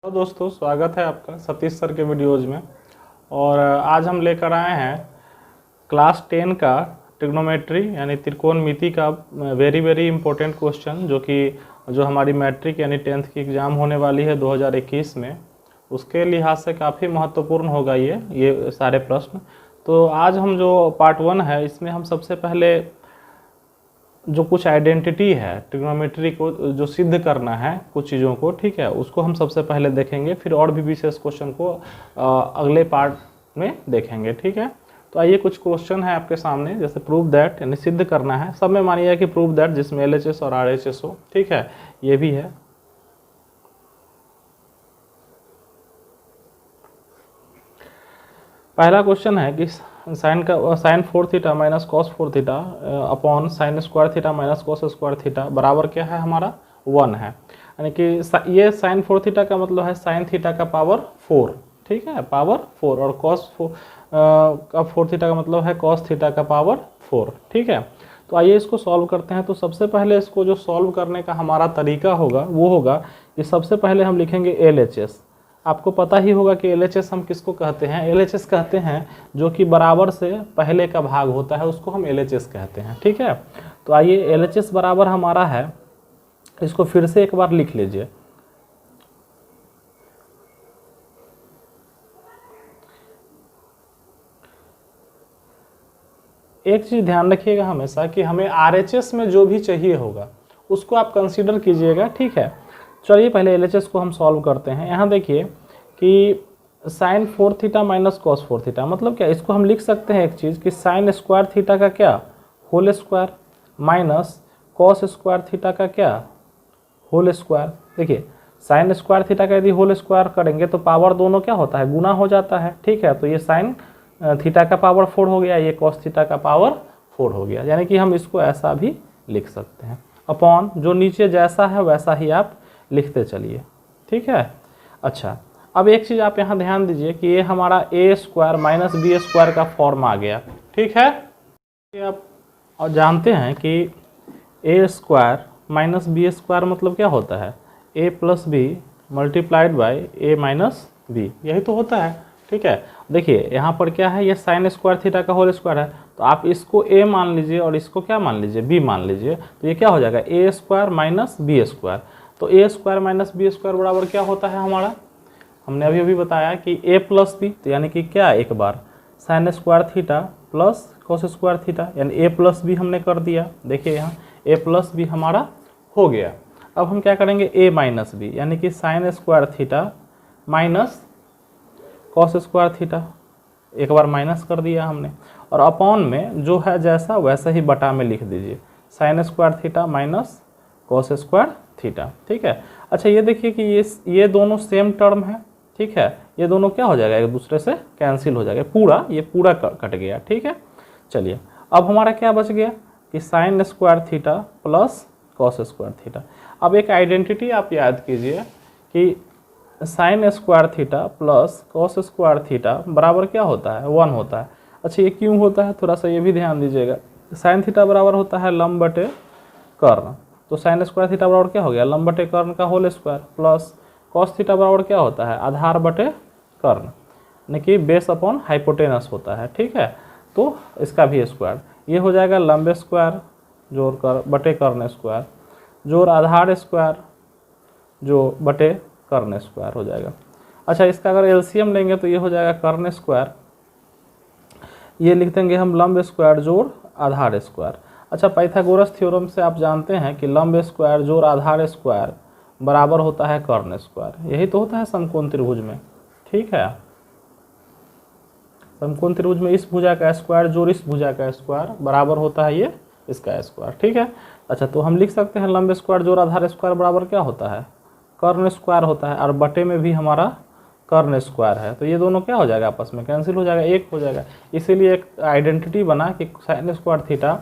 तो दोस्तों स्वागत है आपका सतीश सर के वीडियोज़ में। और आज हम लेकर आए हैं क्लास 10 का ट्रिग्नोमेट्री यानी त्रिकोणमिति का वेरी वेरी इंपॉर्टेंट क्वेश्चन जो हमारी मैट्रिक यानी 10th की एग्ज़ाम होने वाली है 2021 में, उसके लिहाज से काफ़ी महत्वपूर्ण होगा ये सारे प्रश्न। तो आज हम जो पार्ट 1 है इसमें हम सबसे पहले जो कुछ आइडेंटिटी है ट्रिग्नोमेट्री को जो सिद्ध करना है कुछ चीज़ों को, ठीक है, उसको हम सबसे पहले देखेंगे, फिर और भी विशेष क्वेश्चन को अगले पार्ट में देखेंगे, ठीक है। तो आइए कुछ क्वेश्चन है आपके सामने, जैसे प्रूव दैट यानी सिद्ध करना है, सब में मानिए कि प्रूव दैट जिसमें LHS और RHS हो, ठीक है, ये भी है। पहला क्वेश्चन है कि sine 4 theta minus cos 4 theta upon sine square theta minus cos square theta बराबर क्या है हमारा 1 है। यानी कि ये साइन 4 थीटा का मतलब है साइन थीटा का पावर 4, ठीक है, पावर 4, और कॉस का 4 थीटा का मतलब है कॉस थीटा का पावर 4, ठीक है। तो आइए इसको सॉल्व करते हैं। तो सबसे पहले इसको जो सॉल्व करने का हमारा तरीका होगा वो होगा कि सबसे पहले हम लिखेंगे LHS। आपको पता ही होगा कि LHS हम किसको कहते हैं। LHS कहते हैं जो कि बराबर से पहले का भाग होता है, उसको हम LHS कहते हैं, ठीक है। तो आइए LHS बराबर हमारा है, इसको फिर से एक बार लिख लीजिए। एक चीज़ ध्यान रखिएगा हमेशा कि हमें RHS में जो भी चाहिए होगा उसको आप कंसीडर कीजिएगा, ठीक है। चलिए पहले LHS को हम सॉल्व करते हैं। यहाँ देखिए कि sine 4 theta minus cos 4 theta मतलब क्या, इसको हम लिख सकते हैं एक चीज़ कि साइन स्क्वायर थीटा का क्या whole square minus cos square theta का क्या होल स्क्वायर। देखिए साइन स्क्वायर थीटा का यदि होल स्क्वायर करेंगे तो पावर दोनों क्या होता है, गुना हो जाता है, ठीक है। तो ये साइन थीटा का पावर 4 हो गया, ये कॉस थीटा का पावर 4 हो गया, यानी कि हम इसको ऐसा भी लिख सकते हैं। अपॉन जो नीचे जैसा है वैसा ही आप लिखते चलिए, ठीक है। अच्छा, अब एक चीज़ आप यहाँ ध्यान दीजिए कि ये हमारा a square minus B square का फॉर्म आ गया, ठीक है। आप और जानते हैं कि a square minus B square मतलब क्या होता है, a plus B multiplied by a minus B, यही तो होता है, ठीक है। देखिए यहाँ पर क्या है, ये साइन स्क्वायर थीटा का होल स्क्वायर है, तो आप इसको a मान लीजिए और इसको क्या मान लीजिए, b मान लीजिए। तो ये क्या हो जाएगा a square minus B square. तो a square minus B square बराबर क्या होता है हमारा, हमने अभी बताया कि a प्लस बी, तो यानी कि क्या, एक बार sine square theta plus cos square theta, यानी a प्लस बी हमने कर दिया। देखिए यहाँ a प्लस बी हमारा हो गया। अब हम क्या करेंगे a माइनस बी, यानी कि sine square theta minus cos square theta, एक बार माइनस कर दिया हमने, और अपॉन में जो है जैसा वैसा ही बटा में लिख दीजिए, sign square theta minus cos square theta, ठीक है। अच्छा ये देखिए कि ये दोनों सेम टर्म है, ठीक है, ये दोनों क्या हो जाएगा, एक दूसरे से कैंसिल हो जाएगा, ये पूरा कट गया, ठीक है। चलिए अब हमारा क्या बच गया कि sine square theta plus cos square theta. अब एक आइडेंटिटी आप याद कीजिए कि sine square theta plus cos square theta बराबर क्या होता है, 1 होता है। अच्छा ये क्यों होता है, थोड़ा सा ये भी ध्यान दीजिएगा। साइन थीटा बराबर होता है लंब बटे कर्ण, तो साइन स्क्वायर थीटा बराबर क्या हो गया, लंब बटे कर्ण का whole square, plus cos theta बराबर क्या होता है, आधार बटे कर्ण, यानी कि बेस अपॉन हाइपोटेनस होता है, ठीक है। तो इसका भी स्क्वायर, ये हो जाएगा लंब स्क्वायर जोड़ कर बटे कर्ण स्क्वायर जोड़ आधार स्क्वायर जो बटे कर्ण स्क्वायर हो जाएगा। अच्छा इसका अगर LCM लेंगे तो ये हो जाएगा कर्ण स्क्वायर, ये लिख देंगे हम लंब स्क्वायर जोड़ आधार स्क्वायर। अच्छा पाइथागोरस थ्योरम से आप जानते हैं कि लंब स्क्वायर जोड़ आधार स्क्वायर बराबर होता है कर्ण स्क्वायर, यही तो होता है समकोण त्रिभुज में, ठीक है। समकोण त्रिभुज में इस भुजा का स्क्वायर जोड़ इस भुजा का स्क्वायर बराबर होता है ये इसका स्क्वायर, ठीक है। अच्छा तो हम लिख सकते हैं लंब स्क्वायर जोड़ आधार स्क्वायर बराबर क्या होता है, कर्ण स्क्वायर होता है, और बटे में भी हमारा कर्ण स्क्वायर है, तो ये दोनों क्या हो जाएगा आपस में कैंसिल हो जाएगा, एक हो जाएगा। इसीलिए एक आइडेंटिटी बना कि sine square theta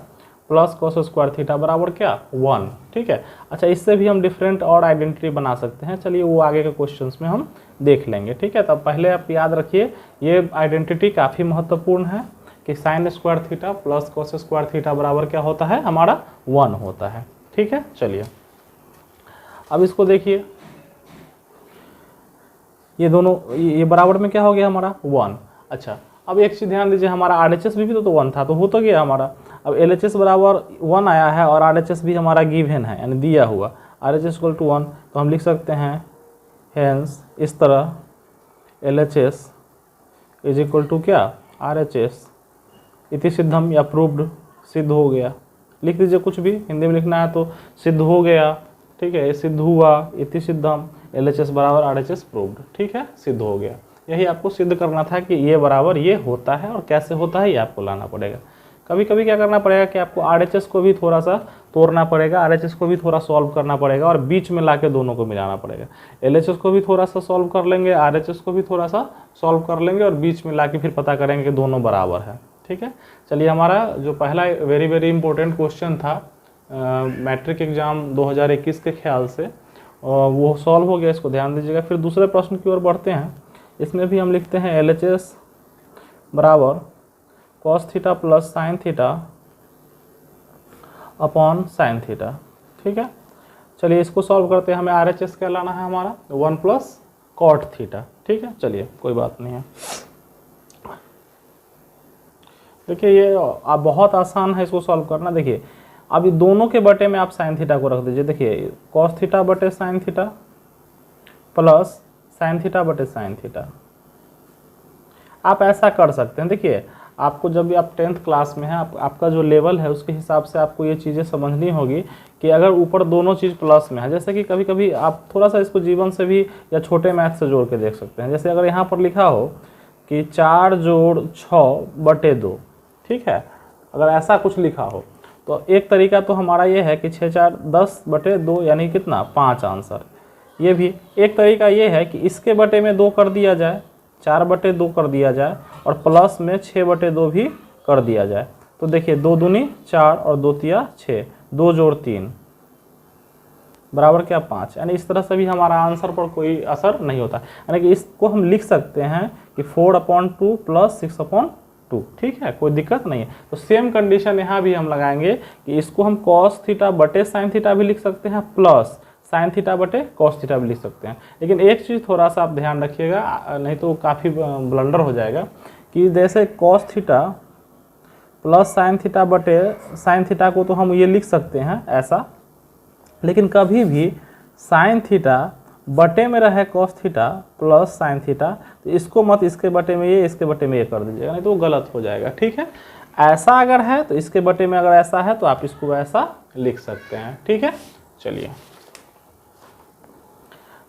plus cos square theta बराबर क्या 1, ठीक है। अच्छा इससे भी हम डिफरेंट और आइडेंटिटी बना सकते हैं, चलिए वो आगे के क्वेश्चंस में हम देख लेंगे, ठीक है। तब पहले आप याद रखिए ये आइडेंटिटी काफ़ी महत्वपूर्ण है कि sine square theta plus cos square theta बराबर क्या होता है हमारा 1 होता है, ठीक है। चलिए अब इसको देखिए ये दोनों ये बराबर में क्या हो गया हमारा 1। अच्छा अब एक चीज़ ध्यान दीजिए, हमारा RHS भी तो 1 था, तो हो तो गया हमारा। अब LHS बराबर 1 आया है और RHS भी हमारा गिवन है यानी दिया हुआ, RHS इक्वल टू 1, तो हम लिख सकते हैं हेंस इस तरह LHS इज इक्वल टू क्या RHS इति सिद्धम या प्रूव्ड, सिद्ध हो गया। लिख दीजिए कुछ भी हिंदी में लिखना है तो सिद्ध हो गया, ठीक है, ये सिद्ध हुआ, इति सिद्धम LHS बराबर RHS प्रूव्ड, ठीक है, सिद्ध हो गया। यही आपको सिद्ध करना था कि ये बराबर ये होता है, और कैसे होता है ये आपको लाना पड़ेगा। कभी कभी क्या करना पड़ेगा कि आपको RHS को भी थोड़ा सा तोड़ना पड़ेगा, RHS को भी थोड़ा सॉल्व करना पड़ेगा और बीच में लाके दोनों को मिलाना पड़ेगा। LHS को भी थोड़ा सा सॉल्व कर लेंगे, RHS को भी थोड़ा सा सॉल्व कर लेंगे और बीच में लाके फिर पता करेंगे कि दोनों बराबर है, ठीक है। चलिए हमारा जो पहला वेरी वेरी इंपॉर्टेंट क्वेश्चन था मैट्रिक एग्जाम 2021 के ख्याल से, वो सॉल्व हो गया, इसको ध्यान दीजिएगा। फिर दूसरे प्रश्न की ओर बढ़ते हैं। इसमें भी हम लिखते हैं LHS बराबर cos theta plus sine theta upon sine theta, ठीक है। चलिए इसको सॉल्व करते हैं। हमें RHS क्या लाना है हमारा 1 प्लस कॉट थीटा, ठीक है। चलिए कोई बात नहीं है। देखिए ये आप बहुत आसान है इसको सॉल्व करना। देखिए अब दोनों के बटे में आप साइन थीटा को रख दीजिए। देखिए कॉस थीटा बटे sine theta plus sine theta बटे साइन थीटा, आप ऐसा कर सकते हैं। देखिए आपको जब भी आप 10th क्लास में हैं, आपका जो लेवल है उसके हिसाब से आपको ये चीज़ें समझनी होगी कि अगर ऊपर दोनों चीज़ प्लस में है, जैसे कि कभी कभी आप थोड़ा सा इसको जीवन से भी या छोटे मैथ से जोड़ के देख सकते हैं। जैसे अगर यहाँ पर लिखा हो कि 4 जोड़ 6 बटे 2, ठीक है, अगर ऐसा कुछ लिखा हो तो एक तरीका तो हमारा ये है कि 6 4 10 बटे 2 यानी कितना 5 आंसर। ये भी एक तरीका ये है कि इसके बटे में 2 कर दिया जाए, 4 बटे 2 कर दिया जाए और प्लस में 6 बटे 2 भी कर दिया जाए। तो देखिए 2 दूनी 4 और 2 तिया 6, 2 जोड़ 3 बराबर क्या 5, यानी इस तरह से भी हमारा आंसर पर कोई असर नहीं होता। यानी कि इसको हम लिख सकते हैं कि 4/2 प्लस 6/2, ठीक है, कोई दिक्कत नहीं है। तो सेम कंडीशन यहाँ भी हम लगाएंगे कि इसको हम कॉस थीटा बटे साइन थीटा भी लिख सकते हैं प्लस साइन थीटा बटे कॉस थीटा भी लिख सकते हैं। लेकिन एक चीज़ थोड़ा सा आप ध्यान रखिएगा, नहीं तो काफ़ी ब्लंडर हो जाएगा, कि जैसे cos theta plus sine theta बटे साइन थीटा को तो हम ये लिख सकते हैं ऐसा, लेकिन कभी भी साइन थीटा बटे में रहे cos theta plus sine theta, तो इसको मत इसके बटे में ये, इसके बटे में ये कर दीजिएगा, नहीं तो वो गलत हो जाएगा, ठीक है। ऐसा अगर है तो इसके बटे में अगर ऐसा है तो आप इसको ऐसा लिख सकते हैं, ठीक है। चलिए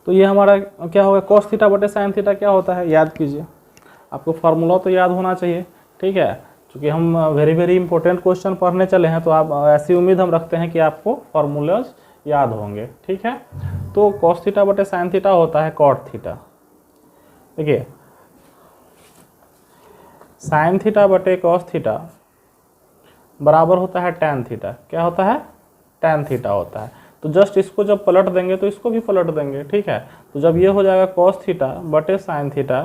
तो ये हमारा क्या होगा, कॉस थीटा बटे साइन थीटा क्या होता है याद कीजिए। आपको फार्मूला तो याद होना चाहिए, ठीक है, क्योंकि हम वेरी वेरी इंपॉर्टेंट क्वेश्चन पढ़ने चले हैं, तो आप ऐसी उम्मीद हम रखते हैं कि आपको फार्मूलाज याद होंगे, ठीक है। तो कॉस थीटा बटे साइन थीटा होता है कॉट थीटा। देखिए साइन थीटा बटे कॉस थीटा बराबर होता है टैन थीटा। क्या होता है, टैन थीटा होता है। तो जस्ट इसको जब पलट देंगे तो इसको भी पलट देंगे, ठीक है। तो जब ये हो जाएगा कॉस थीटा बटे साइन थीटा,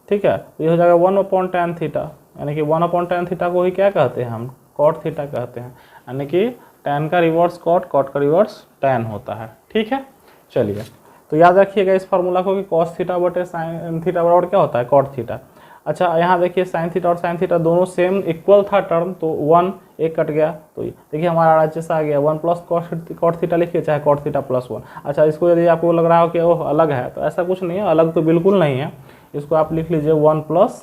ठीक है, तो ये हो जाएगा 1/tan थीटा, यानी कि 1/tan थीटा को ही क्या कहते हैं हम, कॉट थीटा कहते हैं। यानी कि टैन का रिवर्स कॉट, कॉट का रिवर्स टैन होता है, ठीक है। चलिए तो याद रखिएगा इस फार्मूला को कि कॉस थीटा बटे साइन थीटा बराबर क्या होता है, कॉट थीटा। अच्छा यहाँ देखिए साइन थीटा और साइन थीटा दोनों सेम इक्वल था टर्म, तो 1 एक कट गया, तो देखिए हमारा RHS आ गया 1 प्लस कॉट थीटा लिखिए, चाहे कॉट थीटा प्लस 1। अच्छा इसको यदि आपको लग रहा हो कि ओह अलग है, तो ऐसा कुछ नहीं है, अलग तो बिल्कुल नहीं है। इसको आप लिख लीजिए 1 प्लस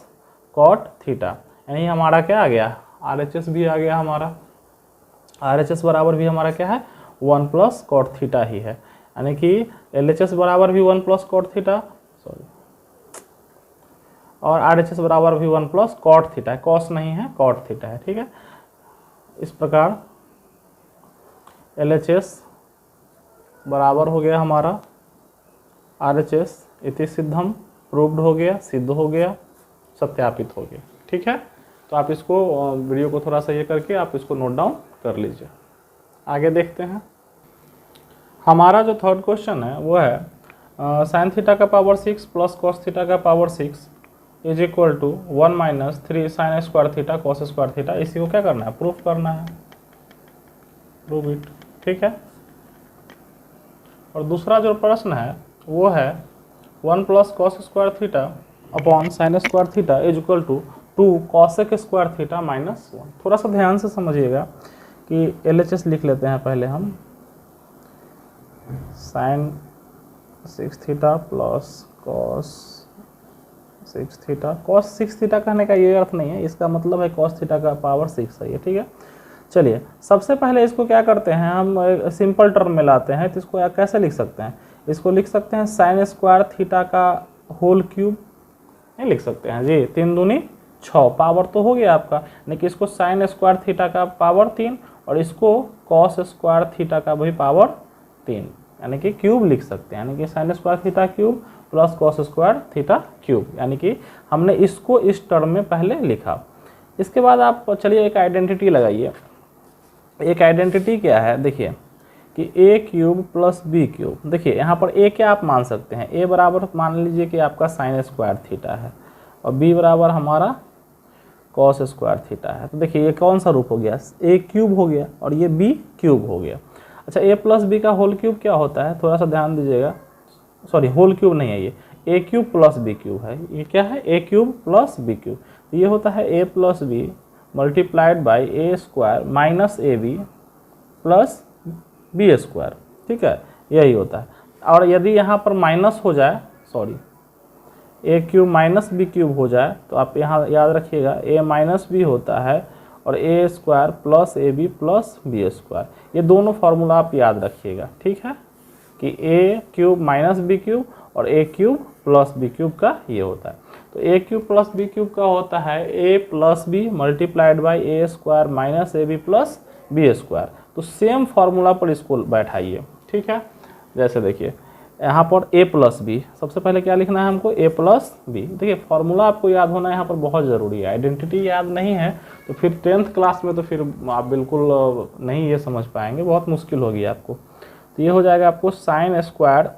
कॉट थीटा, यानी हमारा क्या आ गया, RHS भी आ गया हमारा। RHS बराबर भी हमारा क्या है 1 प्लस कॉट थीटा ही है, यानी कि LHS बराबर भी 1 प्लस कॉट थीटा, सॉरी, और RHS बराबर भी 1 प्लस कॉट थीटा है, कॉस नहीं है कॉट थीटा है, ठीक है। इस प्रकार LHS बराबर हो गया हमारा RHS इति सिद्धम, प्रूव्ड हो गया, सिद्ध हो गया, सत्यापित हो गया, ठीक है। तो आप इसको वीडियो को थोड़ा सा ये करके आप इसको नोट डाउन कर लीजिए। आगे देखते हैं। हमारा जो थर्ड क्वेश्चन है वो है साइन थीटा का पावर 6 प्लस कॉस थीटा का power 6 is equal to 1 minus 3 sine square theta cos square theta. इसी को क्या करना है, प्रूफ करना है, प्रूव इट, ठीक है। और दूसरा जो प्रश्न है वो है 1 plus cos square theta upon sine square theta is equal to 2 cosec square theta minus 1। थोड़ा सा ध्यान से समझिएगा कि LHS लिख लेते हैं पहले हम, sine 6 theta plus cos 6 theta. Cos 6 theta कहने का ये अर्थ नहीं है, इसका मतलब है कॉस थीटा का पावर 6 है ये, ठीक है। चलिए सबसे पहले इसको क्या करते हैं, हम सिंपल टर्म में लाते हैं। तो इसको कैसे लिख सकते हैं, इसको लिख सकते हैं साइन स्क्वायर थीटा का होल क्यूब, नहीं लिख सकते हैं जी, 3 दूनी 6 पावर तो हो गया आपका, यानी कि इसको साइन स्क्वायर थीटा का पावर 3 और इसको कॉस स्क्वायर थीटा का भी पावर 3, यानी कि क्यूब लिख सकते हैं, यानी कि sine square theta cube plus cos square theta cube, यानी कि हमने इसको इस टर्म में पहले लिखा। इसके बाद आप चलिए एक आइडेंटिटी लगाइए। एक आइडेंटिटी क्या है, देखिए कि A cube plus B cube. देखिए यहाँ पर ए क्या आप मान सकते हैं, ए बराबर मान लीजिए कि आपका साइन स्क्वायर थीटा है और बी बराबर हमारा कॉस स्क्वायर थीटा है। तो देखिए ये कौन सा रूप हो गया, ए क्यूब हो गया और ये बी क्यूब हो गया। अच्छा ए प्लस बी का होल क्यूब क्या होता है, थोड़ा सा ध्यान दीजिएगा, सॉरी होल क्यूब नहीं है, ये A cube plus B cube है। ये क्या है, A cube plus B cube. तो ये होता है A plus B multiplied by A square minus A B plus B square, ठीक है, यही होता है। और यदि यहाँ पर माइनस हो जाए, सॉरी ए क्यूब माइनस बी क्यूब हो जाए, तो आप यहाँ याद रखिएगा ए माइनस बी होता है और A square plus A B plus B square. ये दोनों फार्मूला आप याद रखिएगा, ठीक है, कि A cube minus B cube और A cube plus B cube का ये होता है। तो A cube plus B cube का होता है A plus B multiplied by A square minus A B plus B square. तो सेम फार्मूला पर इसको बैठाइए, ठीक है। जैसे देखिए यहाँ पर ए प्लस बी, सबसे पहले क्या लिखना है हमको, ए प्लस बी। देखिए फार्मूला आपको याद होना यहाँ पर बहुत ज़रूरी है। आइडेंटिटी याद नहीं है तो फिर 10th क्लास में तो फिर आप बिल्कुल नहीं ये समझ पाएंगे, बहुत मुश्किल होगी आपको। तो ये हो जाएगा आपको sign square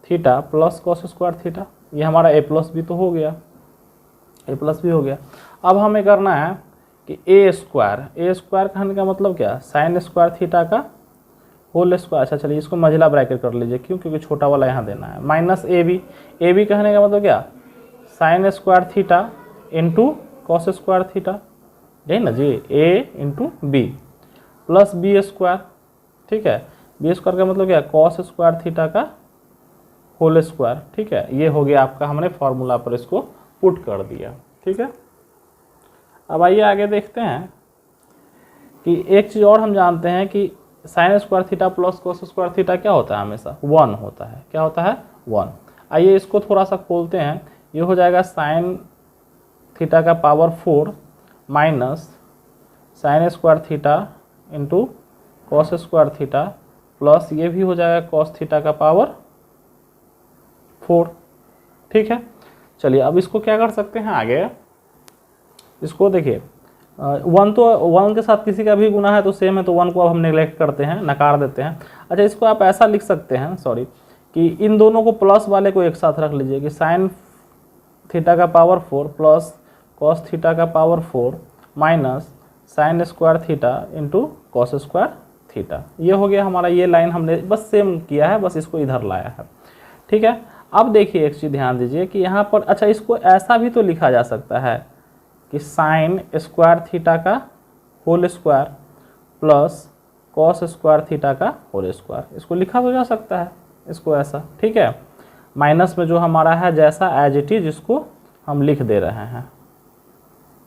theta plus cos square theta. ये हमारा ए प्लस बी तो हो गया, ए प्लस बी हो गया। अब हमें करना है कि ए स्क्वायर कहने का मतलब क्या, साइन स्क्वायर थीटा का होल स्क्वायर। अच्छा चलिए इसको मझला ब्रैकेट कर लीजिए, क्यों, क्योंकि छोटा वाला यहाँ देना है, माइनस ए बी कहने का मतलब क्या, sine square theta into cos square theta, यही ना जी, A into B plus B square, ठीक है। बी स्क्वायर का मतलब क्या, कॉस स्क्वायर थीटा का होल स्क्वायर, ठीक है। ये हो गया आपका, हमने फॉर्मूला पर इसको पुट कर दिया, ठीक है। अब आइए आगे देखते हैं कि एक चीज़ और हम जानते हैं कि sine square theta plus cos square theta क्या होता है, हमेशा 1 होता है। क्या होता है, 1। आइए इसको थोड़ा सा खोलते हैं। ये हो जाएगा साइन थीटा का power 4 minus sine square theta into cos square theta plus ये भी हो जाएगा कॉस थीटा का पावर 4, ठीक है। चलिए अब इसको क्या कर सकते हैं आगे, इसको देखिए 1 तो 1 के साथ किसी का भी गुना है तो सेम है, तो 1 को अब हम नेग्लेक्ट करते हैं, नकार देते हैं। अच्छा इसको आप ऐसा लिख सकते हैं, सॉरी, कि इन दोनों को प्लस वाले को एक साथ रख लीजिए कि साइन थीटा का पावर 4 प्लस कॉस थीटा का power 4 minus sine square theta into cos square theta. ये हो गया हमारा, ये लाइन हमने बस सेम किया है, बस इसको इधर लाया है, ठीक है। अब देखिए एक चीज़ ध्यान दीजिए कि यहाँ पर, अच्छा इसको ऐसा भी तो लिखा जा सकता है कि साइन स्क्वायर थीटा का whole square plus cos square theta का होल स्क्वायर, इसको लिखा तो जा सकता है, इसको ऐसा, ठीक है। माइनस में जो हमारा है जैसा एज इट इज इसको हम लिख दे रहे हैं,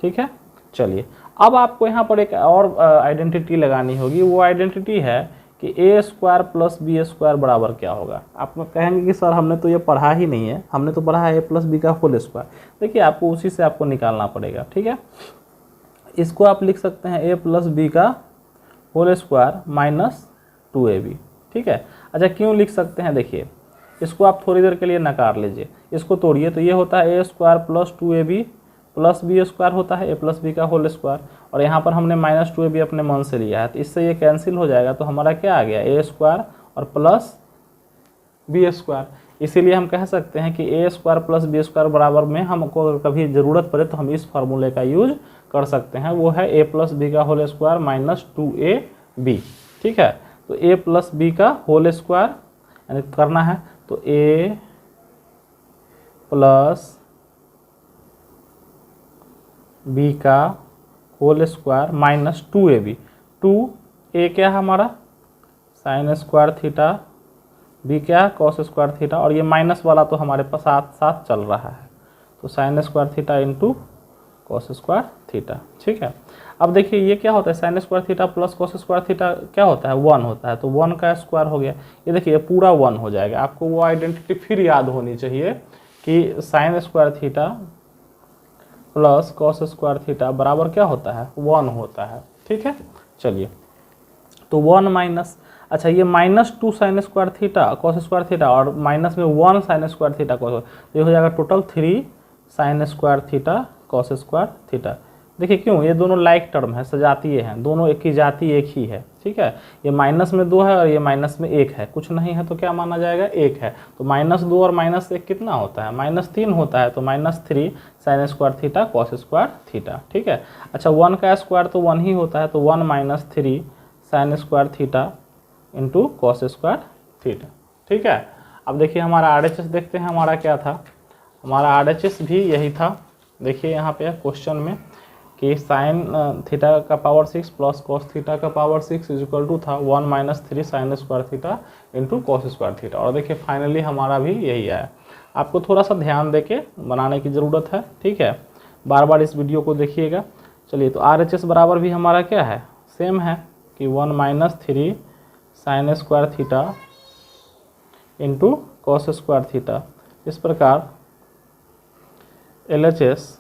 ठीक है। चलिए अब आपको यहाँ पर एक और आइडेंटिटी लगानी होगी। वो आइडेंटिटी है कि ए स्क्वायर प्लस बी स्क्वायर बराबर क्या होगा। आप कहेंगे कि सर हमने तो ये पढ़ा ही नहीं है, हमने तो पढ़ा है ए प्लस बी का होल स्क्वायर। देखिए आपको उसी से आपको निकालना पड़ेगा, ठीक है। इसको आप लिख सकते हैं ए प्लस बी का होल स्क्वायर माइनस 2ab, ठीक है। अच्छा क्यों लिख सकते हैं, देखिए इसको आप थोड़ी देर के लिए नकार लीजिए, इसको तोड़िए। तो ये होता है A square plus 2ab plus B square होता है ए प्लस बी का होल स्क्वायर, और यहाँ पर हमने माइनस 2ab अपने मन से लिया है, तो इससे ये कैंसिल हो जाएगा। तो हमारा क्या आ गया, ए स्क्वायर और प्लस बी स्क्वायर। इसीलिए हम कह सकते हैं कि ए स्क्वायर प्लस बी स्क्वायर बराबर में हमको अगर कभी ज़रूरत पड़े तो हम इस फार्मूले का यूज कर सकते हैं। वो है ए प्लस बी का होल स्क्वायर माइनस 2ab, ठीक है। तो ए प्लस बी का होल स्क्वायर यानी करना है, तो ए प्लस बी का whole square minus 2ab। 2a क्या है हमारा साइन स्क्वायर थीटा, बी क्या है कॉस स्क्वायर थीटा, और ये माइनस वाला तो हमारे पास साथ साथ चल रहा है, तो sign square theta into cos square theta. ठीक है, अब देखिए ये क्या होता है sign square theta plus cos square theta क्या होता है 1 होता है, तो 1 का स्क्वायर हो गया। ये देखिए पूरा 1 हो जाएगा। आपको वो आइडेंटिटी फिर याद होनी चाहिए कि sine square theta plus cos square theta बराबर क्या होता है 1 होता है। ठीक है, चलिए तो 1 माइनस, अच्छा ये -2 sign square theta cos square theta और माइनस में 1 साइन स्क्वायर थीटा कॉस, तो ये हो जाएगा total 3 sine square theta cos square theta. देखिए क्यों, ये दोनों लाइक टर्म है, सजातीय हैं, दोनों एक ही जाति एक ही है। ठीक है, ये माइनस में 2 है और ये माइनस में 1 है, कुछ नहीं है तो क्या माना जाएगा 1 है, तो -2 और -1 कितना होता है -3 होता है, तो -3 sine square theta cos square theta. ठीक है, अच्छा 1 का स्क्वायर तो 1 ही होता है, तो 1 - 3 sine square theta into cos square theta. ठीक है, अब देखिए हमारा RHS देखते हैं हमारा क्या था, हमारा RHS भी यही था। देखिए यहाँ पे क्वेश्चन में कि साइन थीटा का पावर 6 प्लस कॉस थीटा का पावर 6 इज इक्वल टू था 1 - 3 sine square theta into cos square theta, और देखिए फाइनली हमारा भी यही आया। आपको थोड़ा सा ध्यान देके बनाने की ज़रूरत है। ठीक है, बार बार इस वीडियो को देखिएगा। चलिए तो RHS बराबर भी हमारा क्या है सेम है कि 1 - 3 sine square theta into cos square theta. इस प्रकार LHS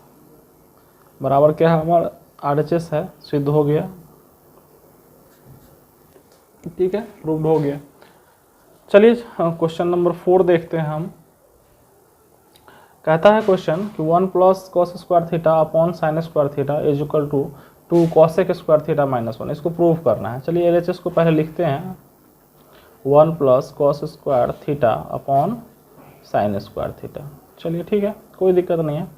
बराबर क्या है हमारा RHS है, सिद्ध हो गया। ठीक है, प्रूव्ड हो गया। चलिए क्वेश्चन नंबर 4 देखते हैं हम। कहता है क्वेश्चन कि 1 plus cos square theta upon sine square theta is equal to 2 cosec square theta -1, इसको प्रूव करना है। चलिए LHS को पहले लिखते हैं 1 plus cos square theta upon sine square theta. चलिए ठीक है, कोई दिक्कत नहीं है।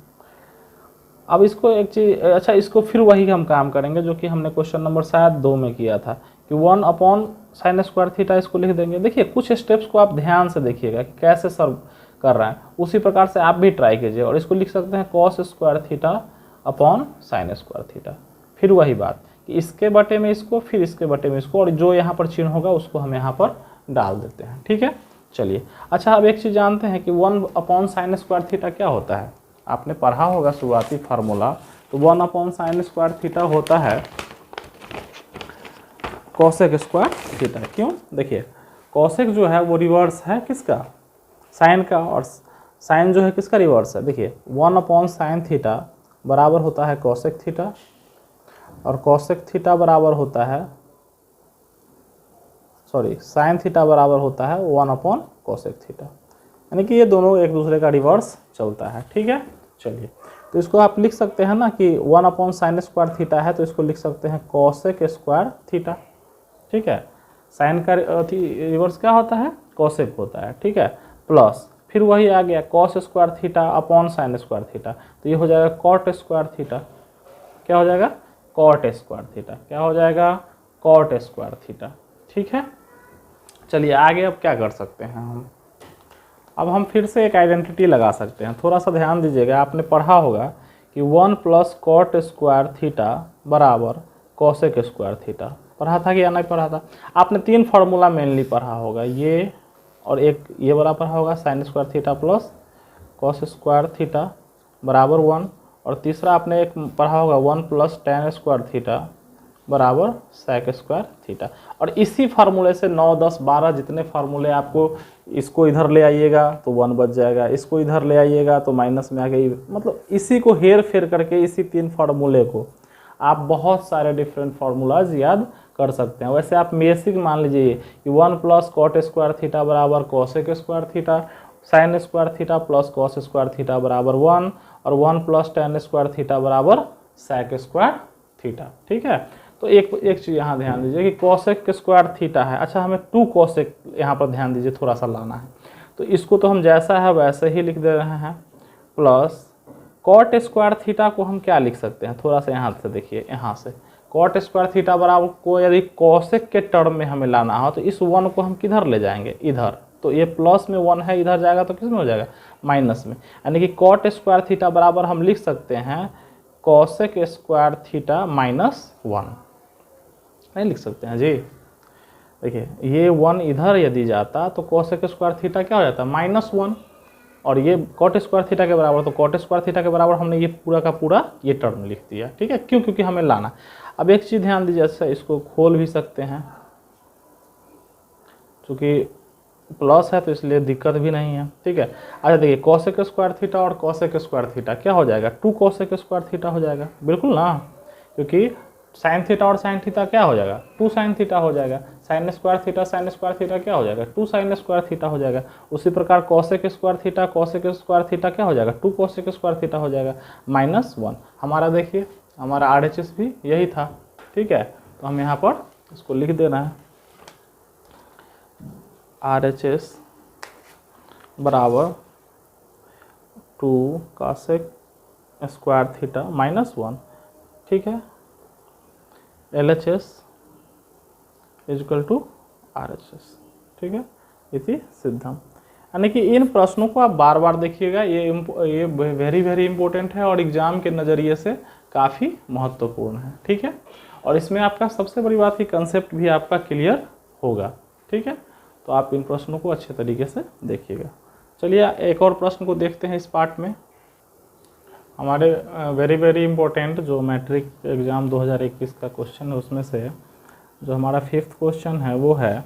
अब इसको एक चीज़, अच्छा इसको फिर वही हम काम करेंगे जो कि हमने क्वेश्चन नंबर शायद 2 में किया था कि 1 अपॉन साइन स्क्वायर थीटा, इसको लिख देंगे। देखिए कुछ स्टेप्स को आप ध्यान से देखिएगा कि कैसे सर्व कर रहे हैं, उसी प्रकार से आप भी ट्राई कीजिए, और इसको लिख सकते हैं cos square theta upon sine square theta. फिर वही बात कि इसके बटे में इसको, फिर इसके बटे में इसको, और जो यहाँ पर चिन्ह होगा उसको हम यहाँ पर डाल देते हैं। ठीक है, चलिए अच्छा अब एक चीज़ जानते हैं कि 1 अपॉन साइन स्क्वायर थीटा क्या होता है। आपने पढ़ा होगा शुरुआती फार्मूला, तो 1 अपॉन साइन स्क्वायर थीटा होता है कॉसेक स्क्वायर थीटा। क्यों, देखिए कॉसेक जो है वो रिवर्स है किसका साइन का, और साइन जो है किसका रिवर्स है। देखिए 1 अपॉन साइन थीटा बराबर होता है कॉसेक थीटा, और कॉसेक थीटा बराबर होता है साइन थीटा बराबर होता है 1 अपॉन कॉसेक थीटा, यानी कि ये दोनों एक दूसरे का रिवर्स चलता है। ठीक है, चलिए तो इसको आप लिख सकते हैं ना कि 1 अपॉन साइन स्क्वायर थीटा है, तो इसको लिख सकते हैं कॉसेक स्क्वायर थीटा। ठीक है, साइन का रिवर्स क्या होता है कॉसेक होता है। ठीक है, प्लस फिर वही आ गया cos square theta upon sine square theta, तो ये हो जाएगा कॉट स्क्वायर थीटा। क्या हो जाएगा कॉट स्क्वायर थीटा, क्या हो जाएगा कॉट स्क्वायर थीटा। ठीक है, चलिए आगे अब क्या कर सकते हैं हम, अब हम फिर से एक आइडेंटिटी लगा सकते हैं। थोड़ा सा ध्यान दीजिएगा, आपने पढ़ा होगा कि 1 प्लस कॉट स्क्वायर थीटा बराबर कॉसेक स्क्वायर थीटा। पढ़ा था कि या नहीं पढ़ा था। आपने 3 फार्मूला मेनली पढ़ा होगा, ये और एक ये वाला पढ़ा होगा sign square theta plus cos square theta बराबर 1, और तीसरा आपने एक पढ़ा होगा 1 प्लस टेन स्क्वायर थीटा बराबर सेक स्क्वायर थीटा। और इसी फार्मूले से 9, 10, 12 जितने फार्मूले आपको, इसको इधर ले आइएगा तो 1 बच जाएगा, इसको इधर ले आइएगा तो माइनस में आ गई, मतलब इसी को हेर फेर करके इसी 3 फार्मूले को आप बहुत सारे डिफरेंट फार्मूलाज याद कर सकते हैं। वैसे आप बेसिक मान लीजिए कि 1 प्लस कॉट स्क्वायर थीटा बराबर cosec square theta, sign square theta plus cos square theta बराबर 1, और 1 प्लस टेन स्क्वायर थीटा बराबर सेक स्क्वायर थीटा। ठीक है, तो एक चीज़ यहाँ ध्यान दीजिए कि कॉसेक स्क्वायर थीटा है। अच्छा हमें 2 कॉसेक यहाँ पर ध्यान दीजिए थोड़ा सा लाना है, तो इसको तो हम जैसा है वैसे ही लिख दे रहे हैं, प्लस कॉट स्क्वायर थीटा को हम क्या लिख सकते हैं, थोड़ा सा यहाँ से देखिए, यहाँ से कॉट स्क्वायर थीटा बराबर को यदि कॉसेक के टर्म में हमें लाना हो तो इस 1 को हम किधर ले जाएंगे इधर। तो ये प्लस में 1 है, इधर जाएगा तो किस में हो जाएगा, माइनस में। यानी कि कॉट स्क्वायर थीटा बराबर हम लिख सकते हैं कॉसेक स्क्वायर थीटा -1, नहीं लिख सकते हैं जी। देखिए ये 1 इधर यदि जाता तो कॉसेक स्क्वायर थीटा क्या हो जाता, -1, और ये कॉट स्क्वायर थीटा के बराबर, तो कॉट स्क्वायर थीटा के बराबर हमने ये पूरा का पूरा ये टर्म लिख दिया, ठीक है। क्यों, क्योंकि हमें लाना। अब एक चीज़ ध्यान दीजिए, अच्छा इसको खोल भी सकते हैं, चूँकि प्लस है तो इसलिए दिक्कत भी नहीं है, ठीक है। अच्छा देखिए कॉसेक स्क्वायर थीटा और कॉसेक स्क्वायर थीटा क्या हो जाएगा, 2 कॉसेक स्क्वायर थीटा हो जाएगा, बिल्कुल ना, क्योंकि साइन थीटा और साइन थीटा क्या हो जाएगा, 2 साइन थीटा हो जाएगा। साइन स्क्वायर थीटा क्या हो जाएगा, 2 साइन स्क्वायर थीटा हो जाएगा। उसी प्रकार कॉसेक स्क्वायर थीटा क्या हो जाएगा, 2 कॉसेक स्क्वायर थीटा हो जाएगा, -1। हमारा देखिए हमारा RHS भी यही था, ठीक है। तो हम यहाँ पर इसको लिख देना है, RHS बराबर 2 कॉसेक स्क्वायर थीटा -1, ठीक है। LHS इक्वल टू RHS, ठीक है, इति सिद्धम। यानी कि इन प्रश्नों को आप बार बार देखिएगा, ये वेरी वेरी इंपॉर्टेंट है और एग्जाम के नज़रिए से काफ़ी महत्वपूर्ण है, ठीक है। और इसमें आपका सबसे बड़ी बात कि कंसेप्ट भी आपका क्लियर होगा, ठीक है। तो आप इन प्रश्नों को अच्छे तरीके से देखिएगा। चलिए एक और प्रश्न को देखते हैं इस पार्ट में। हमारे वेरी वेरी इंपॉर्टेंट जो मैट्रिक एग्ज़ाम 2021 का क्वेश्चन है, उसमें से जो हमारा 5th क्वेश्चन है वो है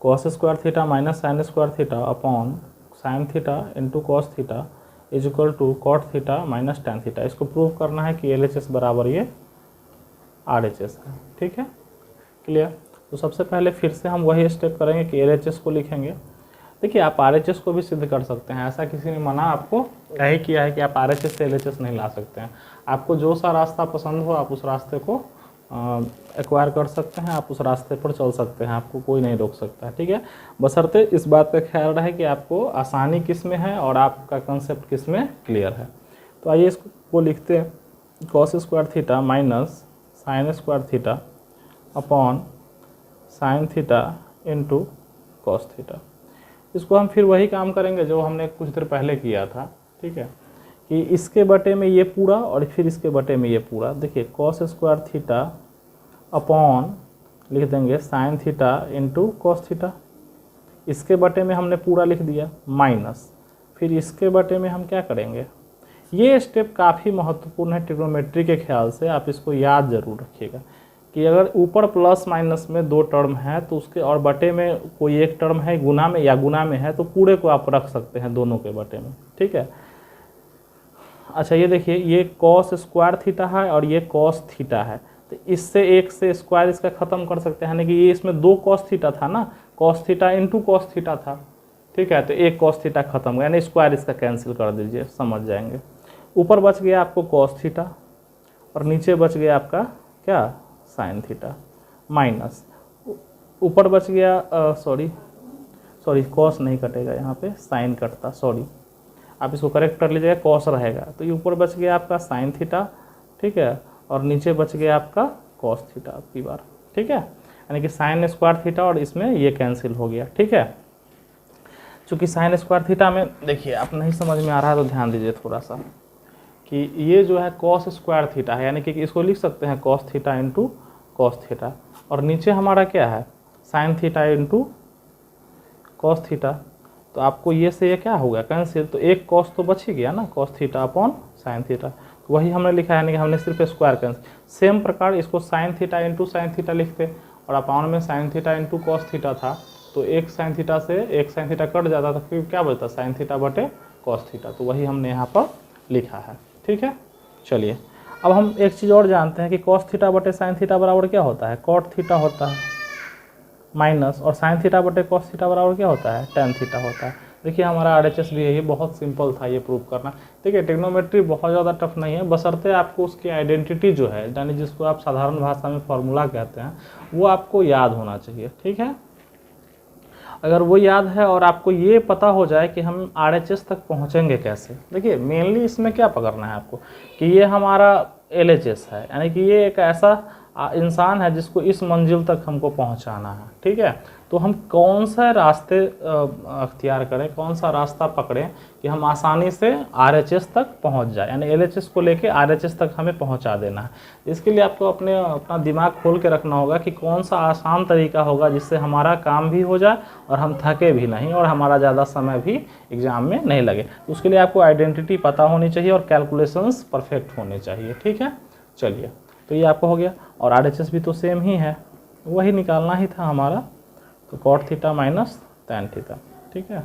cos square theta minus sine square theta upon sine theta into cos theta is equal to cot theta minus tan theta. इसको प्रूव करना है कि LHS बराबर ये RHS है, ठीक है, क्लियर। तो सबसे पहले फिर से हम वही स्टेप करेंगे कि LHS को लिखेंगे। देखिए आप RHS को भी सिद्ध कर सकते हैं, ऐसा किसी ने मना आपको नहीं किया है कि आप RHS से LHS नहीं ला सकते हैं। आपको जो सा रास्ता पसंद हो आप उस रास्ते को एक्वायर कर सकते हैं, आप उस रास्ते पर चल सकते हैं, आपको कोई नहीं रोक सकता है, ठीक है। बशर्ते इस बात का ख्याल रहे कि आपको आसानी किस में है और आपका कंसेप्ट किस में क्लियर है। तो आइए इसको लिखते हैं, cos square theta minus sine square theta upon sine theta into cos theta. इसको हम फिर वही काम करेंगे जो हमने कुछ देर पहले किया था, ठीक है, कि इसके बटे में ये पूरा और फिर इसके बटे में ये पूरा। देखिए कॉस स्क्वायर थीटा अपॉन लिख देंगे sign theta into cos theta, इसके बटे में हमने पूरा लिख दिया माइनस, फिर इसके बटे में हम क्या करेंगे। ये स्टेप काफ़ी महत्वपूर्ण है ट्रिग्नोमेट्री के ख्याल से, आप इसको याद ज़रूर रखिएगा कि अगर ऊपर प्लस माइनस में 2 टर्म है तो उसके और बटे में कोई एक टर्म है गुना में या गुना में है तो पूरे को आप रख सकते हैं दोनों के बटे में, ठीक है। अच्छा ये देखिए ये कॉस स्क्वायर थीटा है और ये कॉस थीटा है, तो इससे एक से स्क्वायर इसका ख़त्म कर सकते हैं, यानी कि ये इसमें 2 कॉस थीटा था ना, cos theta into cos theta था, ठीक है। तो एक कॉस थीटा खत्म, यानी स्क्वायर इसका कैंसिल कर दीजिए, समझ जाएंगे। ऊपर बच गया आपको कॉस थीटा और नीचे बच गया आपका क्या, साइन थीटा माइनस, ऊपर बच गया सॉरी कॉस नहीं कटेगा यहाँ पे, साइन कटता, सॉरी आप इसको करेक्ट कर लीजिएगा, कॉस रहेगा। तो ये ऊपर बच गया आपका साइन थीटा, ठीक है, और नीचे बच गया आपका कॉस थीटा आपकी बार, ठीक है। यानी कि साइन स्क्वायर थीटा और इसमें ये कैंसिल हो गया, ठीक है। चूँकि साइन स्क्वायर थीटा में देखिए आप नहीं समझ में आ रहा है तो ध्यान दीजिए थोड़ा सा कि ये जो है कॉस स्क्वायर थीटा है, यानी कि इसको लिख सकते हैं cos theta into cos theta, और नीचे हमारा क्या है sine theta into cos theta. तो आपको ये से ये क्या होगा कैंसिल, तो एक कॉस तो बच ही गया ना, cos theta upon sine theta, तो वही हमने लिखा है, यानी कि हमने सिर्फ स्क्वायर कैंसिल। सेम प्रकार इसको sign theta into sine theta लिखते और अपॉन में sign theta into cos theta था, तो एक साइन थीटा से एक साइन थीटा कट जाता था, फिर क्या बचता साइन थीटा बटे कॉस थीटा, तो वही हमने यहाँ पर लिखा है, ठीक है। चलिए अब हम एक चीज़ और जानते हैं कि कॉस थीटा बटे साइन थीटा बराबर क्या होता है, कॉट थीटा होता है माइनस, और साइन थीटा बटे कॉस थीटा बराबर क्या होता है, टेन थीटा होता है। देखिए हमारा RHS भी है, ये बहुत सिंपल था ये प्रूव करना। देखिए ट्रिग्नोमेट्री बहुत ज़्यादा टफ नहीं है, बशर्ते आपको उसकी आइडेंटिटी जो है, यानी जिसको आप साधारण भाषा में फॉर्मूला कहते हैं, वो आपको याद होना चाहिए, ठीक है। अगर वो याद है और आपको ये पता हो जाए कि हम RHS तक पहुँचेंगे कैसे। देखिए मेनली इसमें क्या पकड़ना है आपको कि ये हमारा LHS है, यानी कि ये एक ऐसा इंसान है जिसको इस मंजिल तक हमको पहुंचाना है, ठीक है। तो हम कौन सा रास्ते अख्तियार करें, कौन सा रास्ता पकड़ें कि हम आसानी से RHS तक पहुंच जाए, यानी LHS को लेके RHS तक हमें पहुंचा देना है। इसके लिए आपको अपना दिमाग खोल के रखना होगा कि कौन सा आसान तरीका होगा जिससे हमारा काम भी हो जाए और हम थके भी नहीं और हमारा ज़्यादा समय भी एग्ज़ाम में नहीं लगे। उसके लिए आपको आइडेंटिटी पता होनी चाहिए और कैलकुलेशंस परफेक्ट होने चाहिए, ठीक है। चलिए, तो ये आपको हो गया। और RHS भी तो सेम ही है, वही निकालना ही था हमारा, तो cot theta minus tan theta, ठीक है।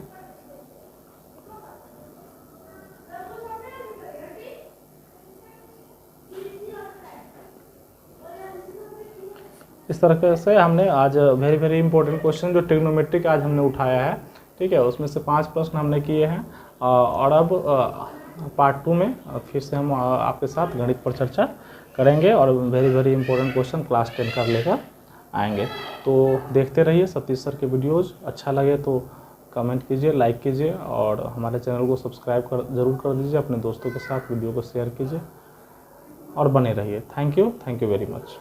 इस तरह से हमने आज वेरी वेरी इंपॉर्टेंट क्वेश्चन जो ट्रिग्नोमेट्रिक आज हमने उठाया है, ठीक है, उसमें से 5 प्रश्न हमने किए हैं। और अब पार्ट 2 में फिर से हम आपके साथ गणित पर चर्चा करेंगे और very very important question class 10 का लेकर आएंगे। तो देखते रहिए सतीश सर के वीडियोज़। अच्छा लगे तो कमेंट कीजिए, लाइक कीजिए और हमारे चैनल को सब्सक्राइब ज़रूर कर दीजिए। अपने दोस्तों के साथ वीडियो को शेयर कीजिए और बने रहिए। Thank you very much.